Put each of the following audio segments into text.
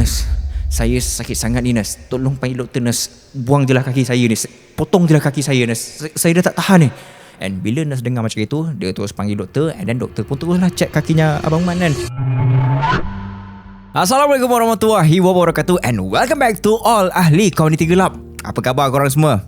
nurse, saya sakit sangat ni nurse, tolong panggil doktor nurse, buang je lah kaki saya ni, potong je lah kaki saya nurse, saya dah tak tahan ni. And bila nurse dengar macam itu, dia terus panggil doktor, and then doktor pun teruslah check kakinya Abang Man kan. Assalamualaikum warahmatullahi wabarakatuh, and welcome back to all ahli komuniti gelap. Apa khabar korang semua?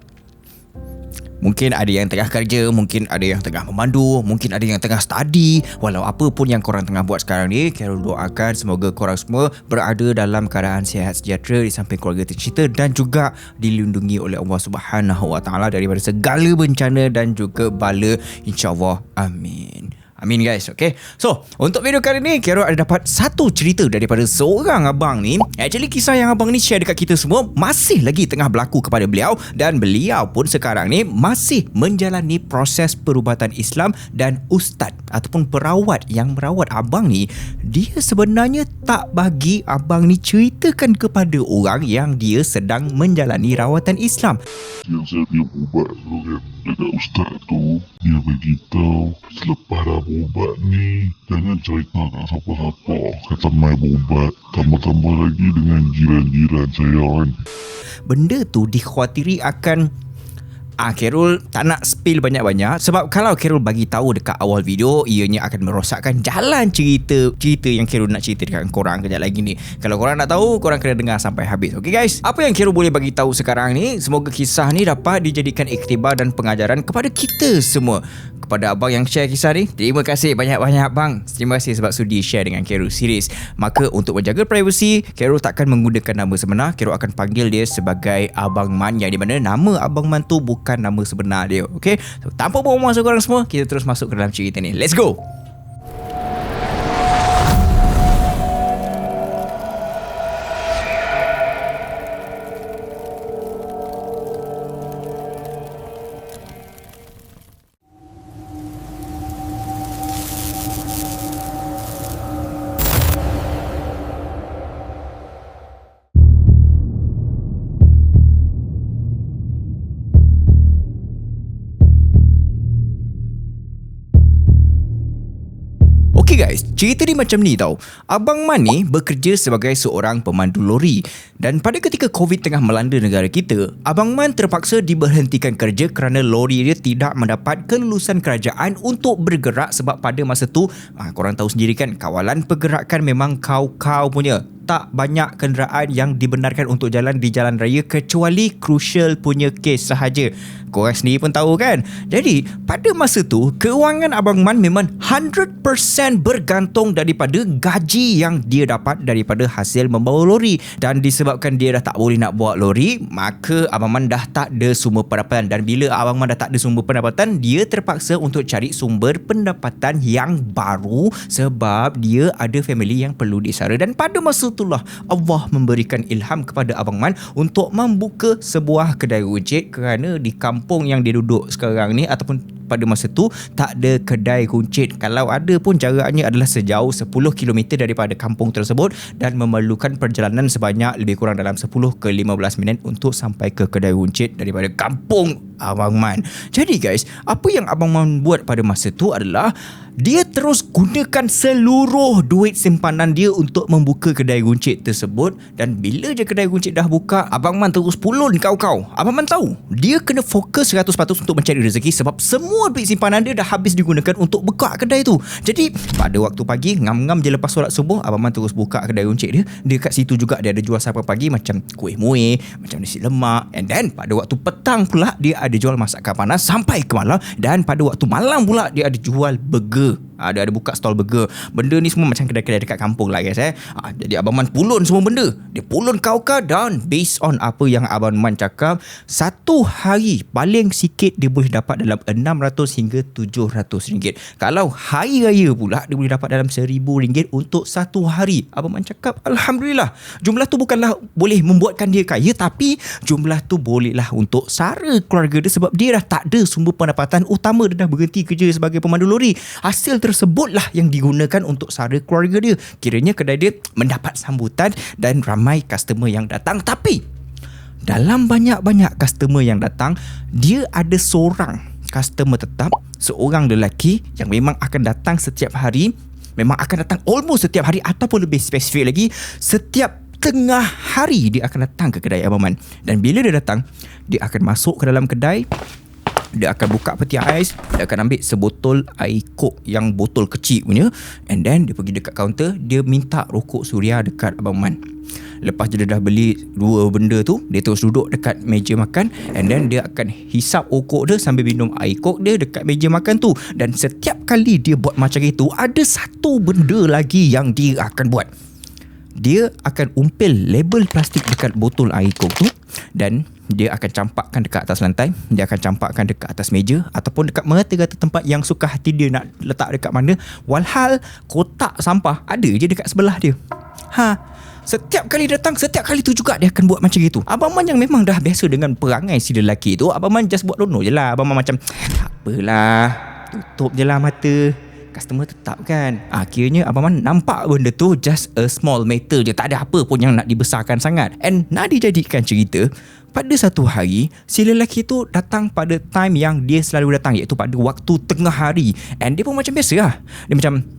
Mungkin ada yang tengah kerja, mungkin ada yang tengah memandu, mungkin ada yang tengah study. Walau apa pun yang korang tengah buat sekarang ni, Carol doakan semoga korang semua berada dalam keadaan sihat sejahtera di samping keluarga tercinta dan juga dilindungi oleh Allah Subhanahu Wa Taala daripada segala bencana dan juga bala, insya-Allah. Amin. Amin guys, okay. So, untuk video kali ni, Carol ada dapat satu cerita daripada seorang abang ni. Actually, kisah yang abang ni share dekat kita semua masih lagi tengah berlaku kepada beliau. Dan beliau pun sekarang ni masih menjalani proses perubatan Islam. Dan ustaz ataupun perawat yang merawat abang ni, dia sebenarnya tak bagi abang ni ceritakan kepada orang yang dia sedang menjalani rawatan Islam. Yang saya punya ubat tu kan, dekat ustaz tu, dia beritahu selepas dah berubat ni, jangan cerita kat siapa-siapa kata mai berubat. Tambah-tambah lagi dengan jiran-jiran saya kan. Benda tu dikhawatiri akan Carol tak nak spill banyak-banyak, sebab kalau Carol bagi tahu dekat awal video, ianya akan merosakkan jalan cerita yang Carol nak cerita dekat korang kejap lagi ni. Kalau korang nak tahu, korang kena dengar sampai habis. Okay guys, apa yang Carol boleh bagi tahu sekarang ni, semoga kisah ni dapat dijadikan iktibar dan pengajaran kepada kita semua. Kepada abang yang share kisah ni, terima kasih banyak-banyak bang. Terima kasih sebab sudi share dengan Carol series. Maka untuk menjaga privasi, Carol takkan menggunakan nama sebenar. Carol akan panggil dia sebagai Abang Man, yang di mana nama Abang Man tu bukan nama sebenar dia. Okay, so, tanpa buang masa korang semua, kita terus masuk ke dalam cerita ni. Let's go. Okay guys, cerita ni macam ni tau. Abang Man ni bekerja sebagai seorang pemandu lori. Dan pada ketika COVID tengah melanda negara kita, Abang Man terpaksa diberhentikan kerja kerana lori dia tidak mendapat kelulusan kerajaan untuk bergerak. Sebab pada masa tu, korang tahu sendiri kan, kawalan pergerakan memang kau-kau punya. Tak banyak kenderaan yang dibenarkan untuk jalan di jalan raya kecuali crucial punya kes sahaja. Korang sendiri pun tahu kan. Jadi pada masa tu, kewangan Abang Man memang 100% bergantung daripada gaji yang dia dapat daripada hasil membawa lori. Dan disebabkan dia dah tak boleh nak bawa lori, maka Abang Man dah tak ada sumber pendapatan. Dan bila Abang Man dah tak ada sumber pendapatan, dia terpaksa untuk cari sumber pendapatan yang baru sebab dia ada family yang perlu disara. Dan pada masa itulah Allah memberikan ilham kepada Abang Man untuk membuka sebuah kedai runcit, kerana di kampung yang dia duduk sekarang ni ataupun pada masa tu tak ada kedai runcit. Kalau ada pun jaraknya adalah sejauh 10 km daripada kampung tersebut dan memerlukan perjalanan sebanyak lebih kurang dalam 10 ke 15 minit untuk sampai ke kedai runcit daripada kampung Abang Man. Jadi guys, apa yang Abang Man buat pada masa tu adalah dia terus gunakan seluruh duit simpanan dia untuk membuka kedai runcit tersebut. Dan bila je kedai runcit dah buka, Abang Man terus pulun kau-kau. Abang Man tahu dia kena fokus 100% untuk mencari rezeki sebab semua duit simpanan dia dah habis digunakan untuk buka kedai tu. Jadi pada waktu pagi, ngam-ngam je lepas solat subuh, Abang Man terus buka kedai runcit dia. Dekat situ juga dia ada jual sarapan pagi macam kuih muih, macam nasi lemak. And then pada waktu petang pula, dia ada jual masakan panas sampai ke malam. Dan pada waktu malam pula, dia ada jual burger. Dia ada buka stall burger. Benda ni semua macam kedai-kedai dekat kampung lah guys. Jadi Abang Man pulun semua benda. Dia pulun kau-kau. Dan based on apa yang Abang Man cakap, satu hari paling sikit dia boleh dapat dalam 600 hingga 700 ringgit. Kalau hari raya pula, dia boleh dapat dalam 1000 ringgit untuk satu hari. Abang Man cakap Alhamdulillah. Jumlah tu bukanlah boleh membuatkan dia kaya, tapi jumlah tu bolehlah untuk sara keluarga dia sebab dia dah tak ada sumber pendapatan utama. Dia dah berhenti kerja sebagai pemandu lori. Hasil tersebutlah yang digunakan untuk sara keluarga dia. Kiranya kedai dia mendapat sambutan dan ramai customer yang datang. Tapi dalam banyak-banyak customer yang datang, dia ada seorang customer tetap, seorang lelaki yang memang akan datang setiap hari. Memang akan datang almost setiap hari, ataupun lebih spesifik lagi, setiap tengah hari dia akan datang ke kedai Abang Man. Dan bila dia datang, dia akan masuk ke dalam kedai, dia akan buka peti ais, dia akan ambil sebotol air Coke yang botol kecil punya, and then dia pergi dekat kaunter, dia minta rokok suria dekat Abang Man. Lepas dia dah beli dua benda tu, dia terus duduk dekat meja makan, and then dia akan hisap rokok dia sambil minum air Coke dia dekat meja makan tu. Dan setiap kali dia buat macam itu, ada satu benda lagi yang dia akan buat. Dia akan umpil label plastik dekat botol air Coke tu, dan dia akan campakkan dekat atas lantai, dia akan campakkan dekat atas meja, ataupun dekat merata-rata tempat yang suka hati dia nak letak dekat mana. Walhal kotak sampah ada je dekat sebelah dia. Setiap kali datang, setiap kali tu juga dia akan buat macam itu. Abang Man yang memang dah biasa dengan perangai si lelaki tu, Abang Man just buat dono je lah. Abang Man macam, tak apalah, tutup je lah mata, customer tetap kan. Akhirnya Abang Man nampak benda tu just a small matter je, tak ada apa pun yang nak dibesarkan sangat. And nak dijadikan cerita, pada satu hari, si lelaki tu datang pada time yang dia selalu datang, iaitu pada waktu tengah hari. And dia pun macam biasa lah. Dia macam,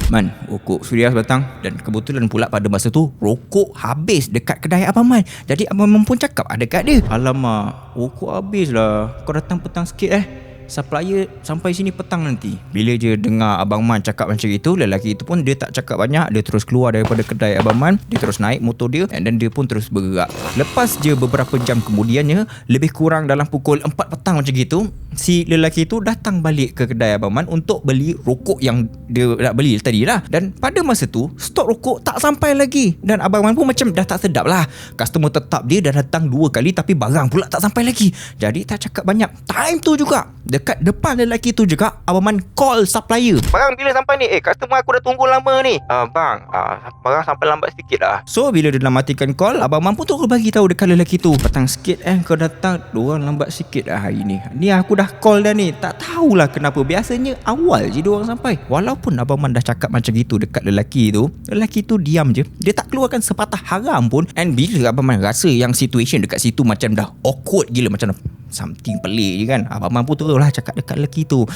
Man, rokok suria datang. Dan kebetulan pula pada masa tu rokok habis dekat kedai Abang Man. Jadi Abang Man pun cakap dekat dia, alamak, rokok habis lah, kau datang petang sikit supplier sampai sini petang nanti. Bila je dengar Abang Man cakap macam itu, lelaki itu pun dia tak cakap banyak, dia terus keluar daripada kedai Abang Man, dia terus naik motor dia, and then dia pun terus bergerak. Lepas je beberapa jam kemudiannya, lebih kurang dalam pukul 4 petang macam gitu, si lelaki itu datang balik ke kedai Abang Man untuk beli rokok yang dia nak beli tadi lah. Dan pada masa tu stok rokok tak sampai lagi, dan Abang Man pun macam dah tak sedap lah. Customer tetap dia dah datang 2 kali tapi barang pula tak sampai lagi. Jadi tak cakap banyak. Time tu juga, dekat depan lelaki tu juga, Abang Man call supplier, barang bila sampai ni? Customer aku dah tunggu lama ni. Bang, barang sampai lambat sikit lah. So bila dia dah matikan call, Abang Man pun terus bagi tahu dekat lelaki tu, petang sikit kau datang, diorang lambat sikit lah hari ni. Ni aku dah call dah ni, tak tahulah kenapa, biasanya awal je diorang sampai. Walaupun Abang Man dah cakap macam gitu dekat lelaki tu diam je, dia tak keluarkan sepatah haram pun. And bila Abang Man rasa yang situation dekat situ macam dah awkward gila, macam something pelik je kan, Abang Man pun terus lah cakap dekat lelaki tu,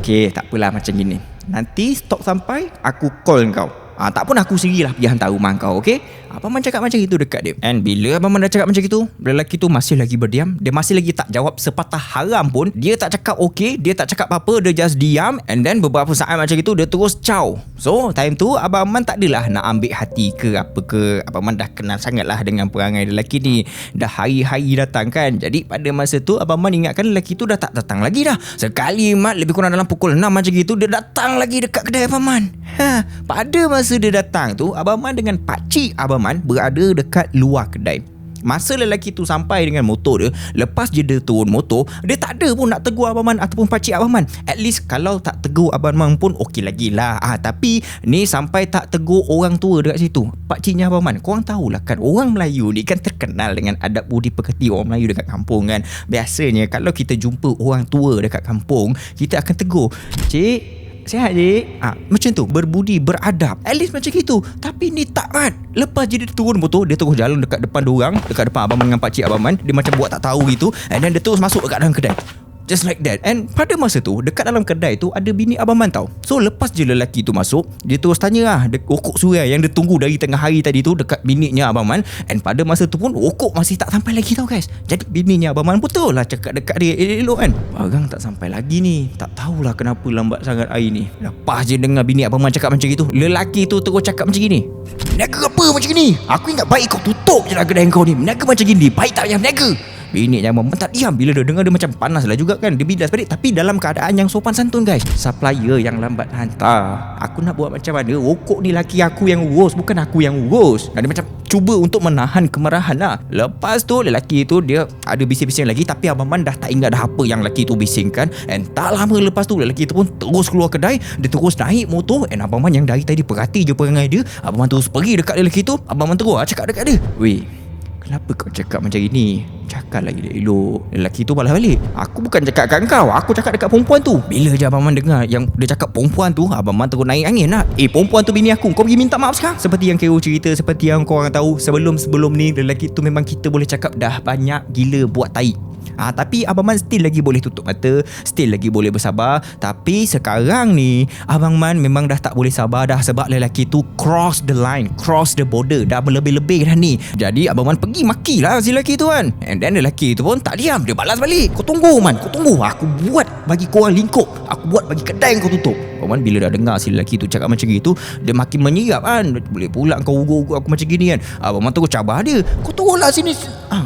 okay, tak apalah macam gini, nanti stok sampai aku call kau. Tak pun aku sendirilah pergi hantar rumah kau, okay? Abang Man cakap macam itu dekat dia. And bila Abang Man dah cakap macam itu, lelaki tu masih lagi berdiam. Dia masih lagi tak jawab sepatah haram pun. Dia tak cakap okay, dia tak cakap apa-apa, dia just diam. And then beberapa saat macam itu, dia terus caw. So time tu Abang Man tak adalah nak ambil hati ke apa ke. Abang Man dah kenal sangat lah dengan perangai lelaki ni, dah hari-hari datang kan. Jadi pada masa tu Abang Man ingatkan lelaki tu dah tak datang lagi dah. Sekali mat lebih kurang dalam pukul 6 macam gitu, dia datang lagi dekat kedai Abang Man. Pada masa dia datang tu, Abang Man dengan pakcik Abang Man berada dekat luar kedai. Masa lelaki tu sampai dengan motor dia, lepas je dia turun motor, dia tak ada pun nak tegur Abang Man ataupun pakcik Abang Man. At least kalau tak tegur Abang Man pun okey lagi lah. Tapi ni sampai tak tegur orang tua dekat situ, pakciknya Abang Man. Korang tahulah kan, orang Melayu ni kan terkenal dengan adab budi pekerti orang Melayu dekat kampung kan. Biasanya kalau kita jumpa orang tua dekat kampung, kita akan tegur, cik, sihat je, macam tu, berbudi, beradab, at least macam gitu. Tapi ni tak kan. Lepas je dia turun motor, dia terus jalan dekat depan diorang, dekat depan Abang Man dengan pakcik Abang Man. Dia macam buat tak tahu gitu, and then dia terus masuk dekat dalam kedai. Just like that. And pada masa tu, dekat dalam kedai tu ada bini Abang Man tau. So lepas je lelaki tu masuk, dia terus tanya lah rokok suria yang dia tunggu dari tengah hari tadi tu dekat bininya Abang Man. And pada masa tu pun rokok masih tak sampai lagi tau guys. Jadi bininya Abang Man pun terus lah cakap dekat dia elok-elok kan, barang tak sampai lagi ni, tak tahulah kenapa lambat sangat hari ni. Lepas je dengar bini Abang Man cakap macam itu, lelaki tu terus cakap macam gini, meniaga apa macam ni? Aku ingat baik kau tutup je lah kedai kau ni, meniaga macam gini, baik tak payah meniaga. Bini Abang Man tak diam. Bila dia dengar, dia macam panas lah juga kan. Dia bilas balik, tapi dalam keadaan yang sopan santun guys. Supplier yang lambat hantar, aku nak buat macam mana? Rokok ni laki aku yang urus, bukan aku yang urus. Dan dia macam cuba untuk menahan kemarahan lah. Lepas tu lelaki tu dia ada bising-bising lagi, tapi Abang Man dah tak ingat dah apa yang lelaki tu bisingkan. And tak lama lepas tu lelaki tu pun terus keluar kedai, dia terus naik motor. And Abang Man yang dari tadi perhati je perangai dia, Abang Man terus pergi dekat lelaki tu. Abang Man terus cakap dekat dia, weh, kenapa kau cakap macam ini? Cakap lagi dia elok. Lelaki tu balas balik, aku bukan cakap kat kau, aku cakap dekat perempuan tu. Bila je Abang Man dengar yang dia cakap perempuan tu, Abang Man terus naik angin lah. Perempuan tu bini aku, kau pergi minta maaf sekarang. Seperti yang Kero cerita, seperti yang korang tahu, sebelum ni lelaki tu memang kita boleh cakap dah banyak gila buat tai. Tapi Abang Man still lagi boleh tutup mata, still lagi boleh bersabar. Tapi sekarang ni Abang Man memang dah tak boleh sabar dah, sebab lelaki tu cross the line, cross the border, dah berlebih-lebih dah ni. Jadi Abang Man pergi makilah si lelaki tu kan. And then lelaki tu pun tak diam, dia balas balik. Kau tunggu Man, kau tunggu, aku buat bagi korang lingkup, aku buat bagi kedai kau tutup. Abang Man bila dah dengar si lelaki tu cakap macam gitu, dia makin menyirap kan. Boleh pula kau ugur-ugur aku macam gini kan. Abang Man terus cabar dia, kau turunlah sini.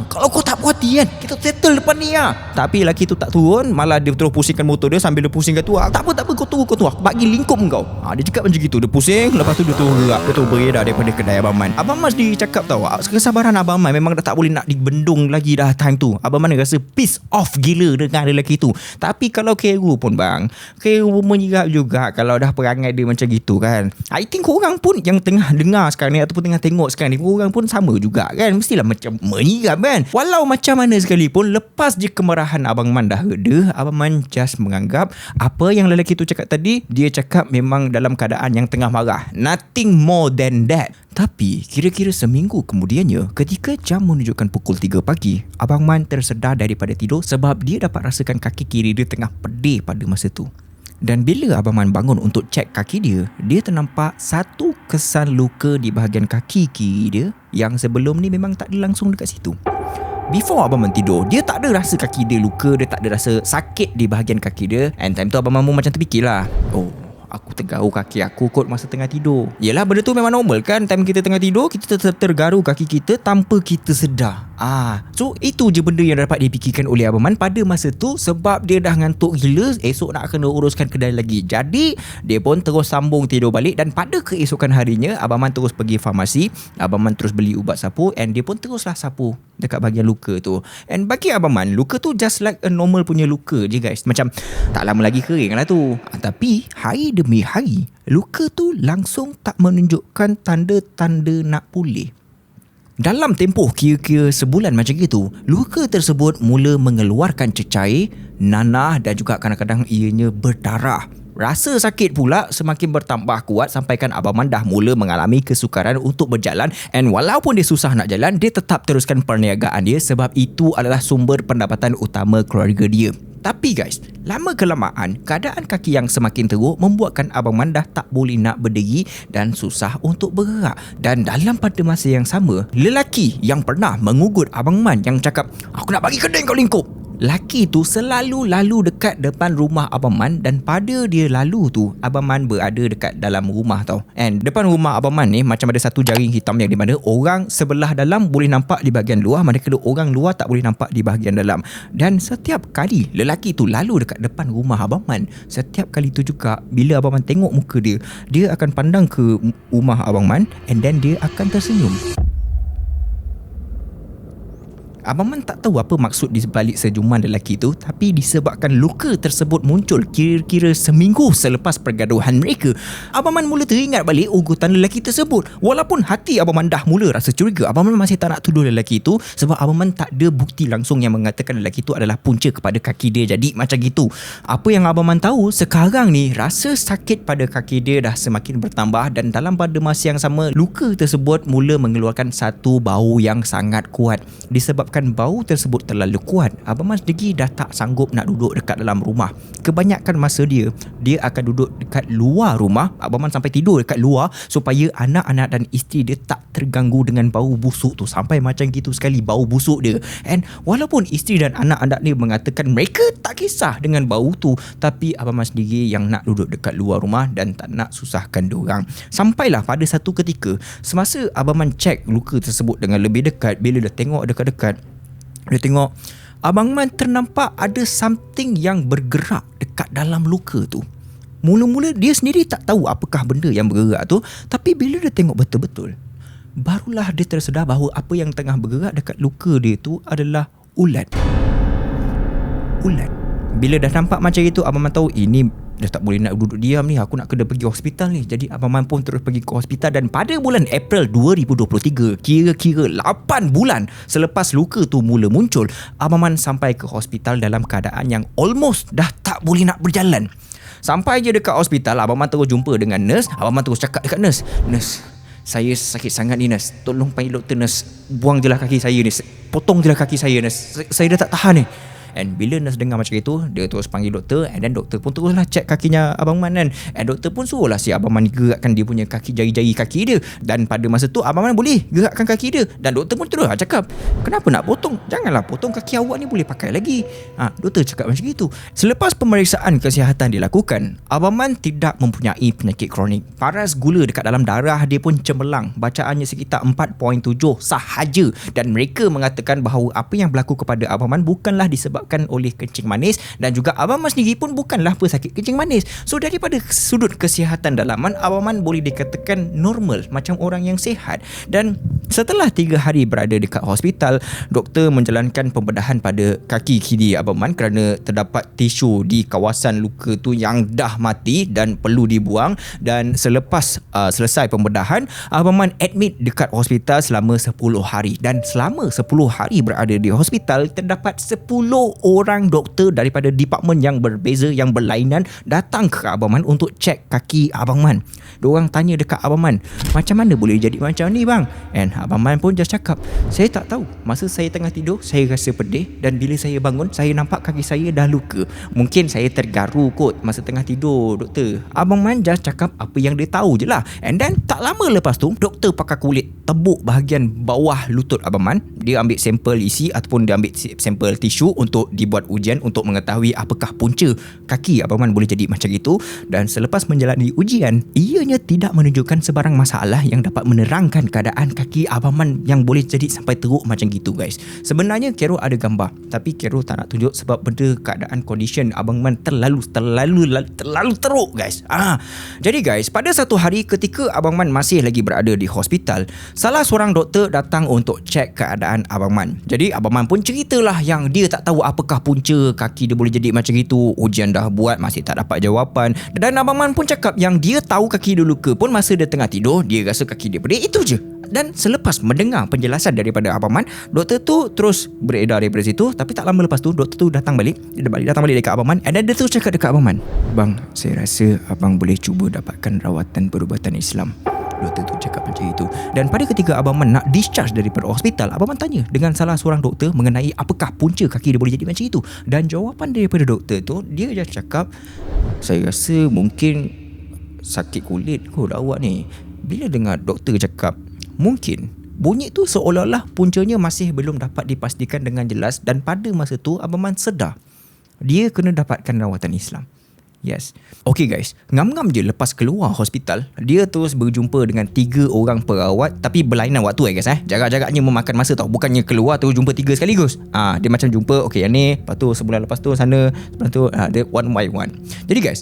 Kalau kau tak puas hati kan, kita settle depan ni lah. Tapi lelaki tu tak turun, malah dia terus pusingkan motor dia sambil dia pusingkan tu. Tak apa, kau tunggu, aku bagi lingkup kau. Dia cakap macam gitu, dia pusing. Lepas tu dia terus gerak, dia terus beredar daripada kedai Abang Man. Abang Man sendiri cakap tau, kesabaran Abang Man memang dah tak boleh nak dibendung lagi dah time tu. Abang Man rasa piss off gila dengan lelaki tu. Tapi kalau Khairul pun bang, Khairul menyirap juga kalau dah perangai dia macam gitu kan. I think korang pun yang tengah dengar sekarang ni ataupun tengah tengok sekarang ni, korang pun sama juga kan. Mestilah macam menyirap kan. Walau macam mana sekalipun, lepas je kemarahan Abang Man dah reda, Abang Man just menganggap apa yang lelaki tu cakap tadi, dia cakap memang dalam keadaan yang tengah marah. Nothing more than that. Tapi kira-kira seminggu kemudiannya, ketika jam menunjukkan pukul 3 pagi, Abang Man tersedar daripada tidur sebab dia dapat rasakan kaki kiri dia tengah pedih pada masa tu. Dan bila Abang Man bangun untuk cek kaki dia, dia ternampak satu kesan luka di bahagian kaki kiri dia yang sebelum ni memang tak ada langsung dekat situ. Before Abang Man tidur, dia tak ada rasa kaki dia luka, dia tak ada rasa sakit di bahagian kaki dia. And time tu Abang Man macam terfikirlah, aku tergaru kaki aku kot masa tengah tidur. Yelah, benda tu memang normal kan. Time kita tengah tidur, kita tergaru kaki kita tanpa kita sedar. So itu je benda yang dapat dipikirkan oleh Abang Man pada masa tu. Sebab dia dah ngantuk gila, esok nak kena uruskan kedai lagi. Jadi dia pun terus sambung tidur balik. Dan pada keesokan harinya, Abang Man terus pergi farmasi. Abang Man terus beli ubat sapu. And dia pun teruslah sapu dekat bahagian luka tu. And bagi Abang Man, luka tu just like a normal punya luka je guys. Macam tak lama lagi kering lah tu. Tapi hari demi hari, luka tu langsung tak menunjukkan tanda-tanda nak pulih. Dalam tempoh kira-kira sebulan macam itu, luka tersebut mula mengeluarkan cecair, nanah dan juga kadang-kadang ianya berdarah. Rasa sakit pula semakin bertambah kuat sampaikan Abang Man dah mula mengalami kesukaran untuk berjalan. And walaupun dia susah nak jalan, dia tetap teruskan perniagaan dia sebab itu adalah sumber pendapatan utama keluarga dia. Tapi guys, lama kelamaan, keadaan kaki yang semakin teruk membuatkan Abang Man dah tak boleh nak berdiri dan susah untuk bergerak. Dan dalam pada masa yang sama, lelaki yang pernah mengugut Abang Man yang cakap, aku nak bagi kedai kau lingkup, lelaki tu selalu lalu dekat depan rumah Abang Man. Dan pada dia lalu tu, Abang Man berada dekat dalam rumah tau. And depan rumah Abang Man ni macam ada satu jaring hitam yang di mana orang sebelah dalam boleh nampak di bahagian luar, manakala orang luar tak boleh nampak di bahagian dalam. Dan setiap kali lelaki tu lalu dekat depan rumah Abang Man, setiap kali tu juga bila Abang Man tengok muka dia, dia akan pandang ke rumah Abang Man and then dia akan tersenyum. Abang Man tak tahu apa maksud di sebalik senyuman lelaki tu, tapi disebabkan luka tersebut muncul kira-kira seminggu selepas pergaduhan mereka, Abang Man mula teringat balik ugutan lelaki tersebut. Walaupun hati Abang Man dah mula rasa curiga, Abang Man masih tak nak tuduh lelaki tu sebab Abang Man tak ada bukti langsung yang mengatakan lelaki tu adalah punca kepada kaki dia. Jadi macam gitu. Apa yang Abang Man tahu sekarang ni, rasa sakit pada kaki dia dah semakin bertambah dan dalam pada masa yang sama, luka tersebut mula mengeluarkan satu bau yang sangat kuat. Disebabkan bau tersebut terlalu kuat, Abang Man sendiri dah tak sanggup nak duduk dekat dalam rumah. Kebanyakan masa dia akan duduk dekat luar rumah. Abang Man sampai tidur dekat luar supaya anak-anak dan isteri dia tak terganggu dengan bau busuk tu. Sampai macam gitu sekali bau busuk dia. And walaupun isteri dan anak-anak ni mengatakan mereka tak kisah dengan bau tu, tapi Abang Man sendiri yang nak duduk dekat luar rumah dan tak nak susahkan diorang. Sampailah pada satu ketika, semasa Abang Man cek luka tersebut dengan lebih dekat, bila dah tengok dekat-dekat, dia tengok Abang Man ternampak ada something yang bergerak dekat dalam luka tu. Mula-mula dia sendiri tak tahu apakah benda yang bergerak tu, tapi bila dia tengok betul-betul, barulah dia tersedar bahawa apa yang tengah bergerak dekat luka dia tu adalah ulat. Bila dah nampak macam itu, Abang Man tahu ini dah tak boleh nak duduk diam ni, aku nak kena pergi hospital ni. Jadi Abang Man pun terus pergi ke hospital. Dan pada bulan April 2023, kira-kira 8 bulan selepas luka tu mula muncul, Abang Man sampai ke hospital dalam keadaan yang almost dah tak boleh nak berjalan. Sampai je dekat hospital, Abang Man terus jumpa dengan nurse. Abang Man terus cakap dekat nurse, "Nurse, saya sakit sangat ni nurse, tolong panggil doktor nurse, buang je lah kaki saya ni, potong je lah kaki saya nurse, saya dah tak tahan ni." And bila nurse dengar macam itu, dia terus panggil doktor, and then doktor pun teruslah check kakinya Abang Man kan. And doktor pun suruhlah si Abang Man gerakkan dia punya kaki, jari-jari kaki dia. Dan pada masa tu Abang Man boleh gerakkan kaki dia. Dan doktor pun terus cakap, kenapa nak potong? Janganlah potong, kaki awak ni boleh pakai lagi. Doktor cakap macam itu. Selepas pemeriksaan kesihatan dilakukan, Abang Man tidak mempunyai penyakit kronik. Paras gula dekat dalam darah dia pun cemerlang. Bacaannya sekitar 4.7 sahaja. Dan mereka mengatakan bahawa apa yang berlaku kepada Abang Man bukanlah disebabkan oleh kencing manis, dan juga Abang Man sendiri pun bukanlah pesakit kencing manis. So daripada sudut kesihatan dalaman, Abang Man boleh dikatakan normal, macam orang yang sihat. Dan setelah 3 hari berada dekat hospital, doktor menjalankan pembedahan pada kaki kiri Abang Man kerana terdapat tisu di kawasan luka tu yang dah mati dan perlu dibuang. Dan selepas selesai pembedahan, Abang Man admit dekat hospital selama 10 hari. Dan selama 10 hari berada di hospital, terdapat 10 orang doktor daripada departmen yang berbeza, yang berlainan, datang ke Abang Man untuk cek kaki Abang Man. Diorang tanya dekat Abang Man, macam mana boleh jadi macam ni bang? And Abang Man pun just cakap, saya tak tahu. Masa saya tengah tidur, saya rasa pedih, dan bila saya bangun, saya nampak kaki saya dah luka. Mungkin saya tergaru kot masa tengah tidur, doktor. Abang Man just cakap apa yang dia tahu je lah. And then tak lama lepas tu, doktor pakar kulit tebuk bahagian bawah lutut Abang Man. Dia ambil sampel isi ataupun dia ambil sampel tisu untuk dibuat ujian untuk mengetahui apakah punca kaki Abang Man boleh jadi macam itu. Dan selepas menjalani ujian, ianya tidak menunjukkan sebarang masalah yang dapat menerangkan keadaan kaki Abang Man yang boleh jadi sampai teruk macam gitu guys. Sebenarnya Kero ada gambar, tapi Kero tak nak tunjuk sebab benda keadaan condition Abang Man terlalu teruk guys. Jadi guys, pada satu hari ketika Abang Man masih lagi berada di hospital, salah seorang doktor datang untuk cek keadaan Abang Man. Jadi Abang Man pun ceritalah yang dia tak tahu apakah punca kaki dia boleh jadi macam itu. Ujian dah buat, masih tak dapat jawapan. Dan Abang Man pun cakap yang dia tahu kaki dia luka pun masa dia tengah tidur, dia rasa kaki dia pedih, itu je. Dan selepas mendengar penjelasan daripada Abang Man, doktor tu terus beredar daripada situ. Tapi tak lama lepas tu, doktor tu datang balik dekat Abang Man. And then dia tu cakap dekat Abang Man, bang, saya rasa abang boleh cuba dapatkan rawatan perubatan Islam. Doktor tu cakap macam itu. Dan pada ketika Abang Man nak discharge daripada hospital, Abang Man tanya dengan salah seorang doktor mengenai apakah punca kaki dia boleh jadi macam itu. Dan jawapan daripada doktor tu, dia just cakap, saya rasa mungkin sakit kulit kot awak ni. Bila dengar doktor cakap mungkin, bunyi tu seolah-olah puncanya masih belum dapat dipastikan dengan jelas. Dan pada masa tu Abang Man sedar dia kena dapatkan rawatan Islam. Yes. Okay guys, ngam-ngam je lepas keluar hospital, dia terus berjumpa dengan 3 orang perawat, tapi berlainan waktu guys. Jarak-jaraknya memakan masa tau. Bukannya keluar terus jumpa 3 sekaligus. Dia macam jumpa, okay yang ni, lepas tu sebulan lepas tu sana, lepas tu dia one by one. Jadi guys,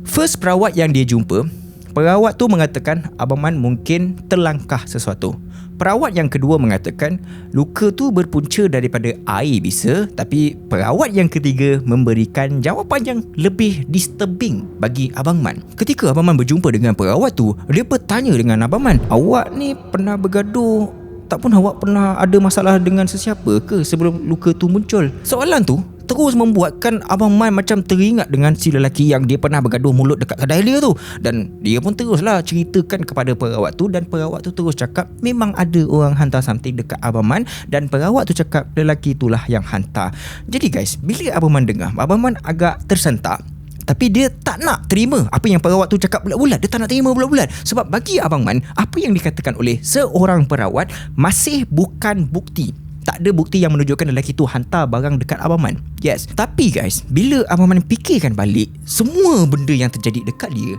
first perawat yang dia jumpa, perawat tu mengatakan Abang Man mungkin terlangkah sesuatu. Perawat yang kedua mengatakan luka tu berpunca daripada air bisa. Tapi perawat yang ketiga memberikan jawapan yang lebih disturbing bagi Abang Man. Ketika Abang Man berjumpa dengan perawat tu, dia bertanya dengan Abang Man, awak ni pernah bergaduh ataupun awak pernah ada masalah dengan sesiapa ke sebelum luka tu muncul? Soalan tu terus membuatkan Abang Man macam teringat dengan si lelaki yang dia pernah bergaduh mulut dekat kedai dia tu. Dan dia pun teruslah ceritakan kepada perawat tu, dan perawat tu terus cakap memang ada orang hantar something dekat Abang Man, dan perawat tu cakap lelaki itulah yang hantar. Jadi guys, bila Abang Man dengar, Abang Man agak tersentak. Tapi dia tak nak terima apa yang perawat tu cakap bulat-bulat. Dia tak nak terima bulat-bulat. Sebab bagi Abang Man, apa yang dikatakan oleh seorang perawat masih bukan bukti. Tak ada bukti yang menunjukkan lelaki tu hantar barang dekat Abang Man. Yes. Tapi guys, bila Abang Man fikirkan balik semua benda yang terjadi dekat dia,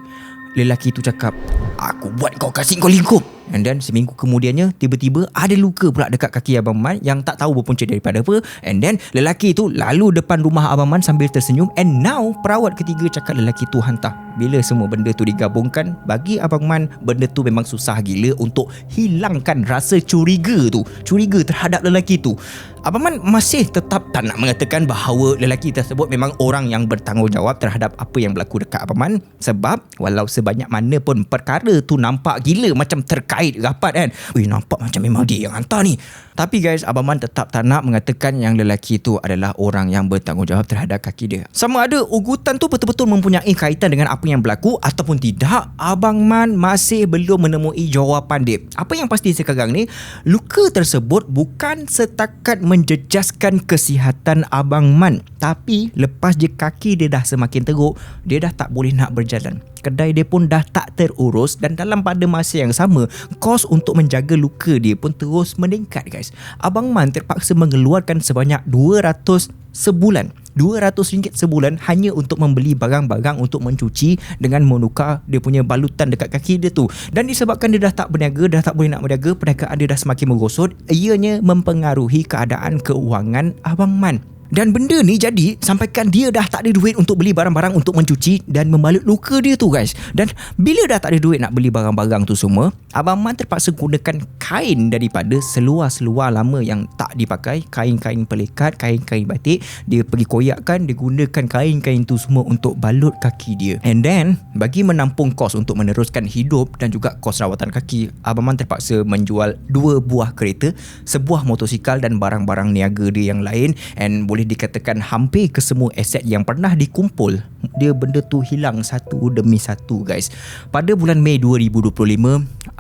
lelaki tu cakap, aku buat kau kasih kau lingkup. And then seminggu kemudiannya, tiba-tiba ada luka pula dekat kaki Abang Man yang tak tahu berpunca daripada apa. And then lelaki tu lalu depan rumah Abang Man sambil tersenyum. And now perawat ketiga cakap lelaki tu hantar. Bila semua benda tu digabungkan, bagi Abang Man, benda tu memang susah gila untuk hilangkan rasa curiga tu. Curiga terhadap lelaki tu. Abang Man masih tetap tak nak mengatakan bahawa lelaki tersebut memang orang yang bertanggungjawab terhadap apa yang berlaku dekat Abang Man. Sebab walau sebanyak mana pun perkara tu nampak gila macam terkait rapat kan. Nampak macam memang dia yang hantar ni. Tapi guys, Abang Man tetap tak nak mengatakan yang lelaki tu adalah orang yang bertanggungjawab terhadap kaki dia. Sama ada ugutan tu betul-betul mempunyai kaitan dengan apa yang berlaku ataupun tidak, Abang Man masih belum menemui jawapan dia. Apa yang pasti sekarang ni, luka tersebut bukan setakat menjejaskan kesihatan Abang Man. Tapi lepas je kaki dia dah semakin teruk, dia dah tak boleh nak berjalan. Kedai dia pun dah tak terurus, dan dalam pada masa yang sama, kos untuk menjaga luka dia pun terus meningkat guys. Abang Man terpaksa mengeluarkan sebanyak 200 sebulan. RM200 sebulan hanya untuk membeli barang-barang untuk mencuci dengan menukar dia punya balutan dekat kaki dia tu. Dan disebabkan dia dah tak berniaga, dah tak boleh nak berniaga, perniagaan dia dah semakin merosot, ianya mempengaruhi keadaan keuangan Abang Man. Dan benda ni jadi sampaikan dia dah tak ada duit untuk beli barang-barang untuk mencuci dan membalut luka dia tu guys. Dan bila dah tak ada duit nak beli barang-barang tu semua, Abang Man terpaksa gunakan kain daripada seluar-seluar lama yang tak dipakai, kain-kain pelikat, kain-kain batik. Dia pergi koyakkan, dia gunakan kain-kain tu semua untuk balut kaki dia. And then bagi menampung kos untuk meneruskan hidup dan juga kos rawatan kaki, Abang Man terpaksa menjual 2 buah kereta, sebuah motosikal dan barang-barang niaga dia yang lain. And boleh dikatakan hampir ke semua aset yang pernah dikumpul, dia benda tu hilang satu demi satu guys. Pada bulan Mei 2025,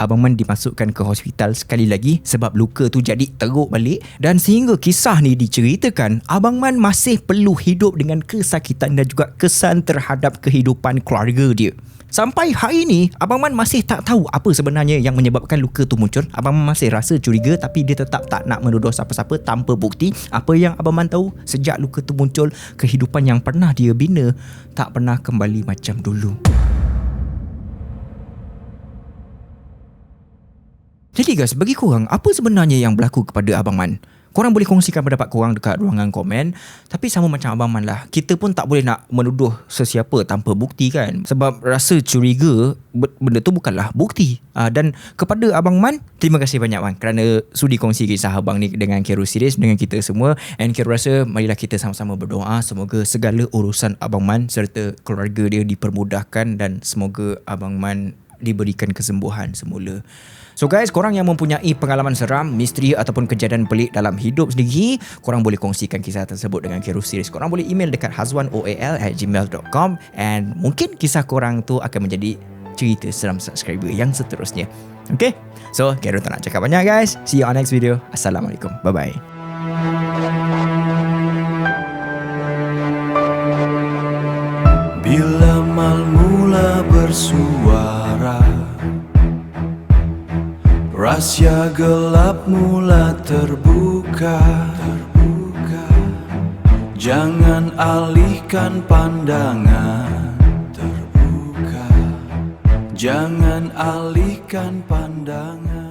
Abang Man dimasukkan ke hospital sekali lagi sebab luka tu jadi teruk balik. Dan sehingga kisah ni diceritakan, Abang Man masih perlu hidup dengan kesakitan dan juga kesan terhadap kehidupan keluarga dia. Sampai hari ni, Abang Man masih tak tahu apa sebenarnya yang menyebabkan luka tu muncul. Abang Man masih rasa curiga, tapi dia tetap tak nak menuduh siapa-siapa tanpa bukti. Apa yang Abang Man tahu, sejak luka tu muncul, kehidupan yang pernah dia bina tak pernah kembali macam dulu. Jadi guys, bagi korang, apa sebenarnya yang berlaku kepada Abang Man? Korang boleh kongsikan pendapat korang dekat ruangan komen. Tapi sama macam Abang Man lah, kita pun tak boleh nak menuduh sesiapa tanpa bukti kan. Sebab rasa curiga, benda tu bukanlah bukti. Dan kepada Abang Man, terima kasih banyak Man kerana sudi kongsi kisah abang ni dengan Khairul Series, dengan kita semua. And Khairul rasa marilah kita sama-sama berdoa semoga segala urusan Abang Man serta keluarga dia dipermudahkan, dan semoga Abang Man diberikan kesembuhan semula. So guys, korang yang mempunyai pengalaman seram, misteri ataupun kejadian pelik dalam hidup sendiri, korang boleh kongsikan kisah tersebut dengan Khairul Series. Korang boleh email dekat hazwanoal@gmail.com, and mungkin kisah korang tu akan menjadi cerita seram subscriber yang seterusnya. Okay, so Khairul tak nak cakap banyak guys. See you on next video. Assalamualaikum. Bye-bye. Bila mal mula bersuara, rahsia gelap mula terbuka. Jangan alihkan pandangan. Terbuka. Jangan alihkan pandangan.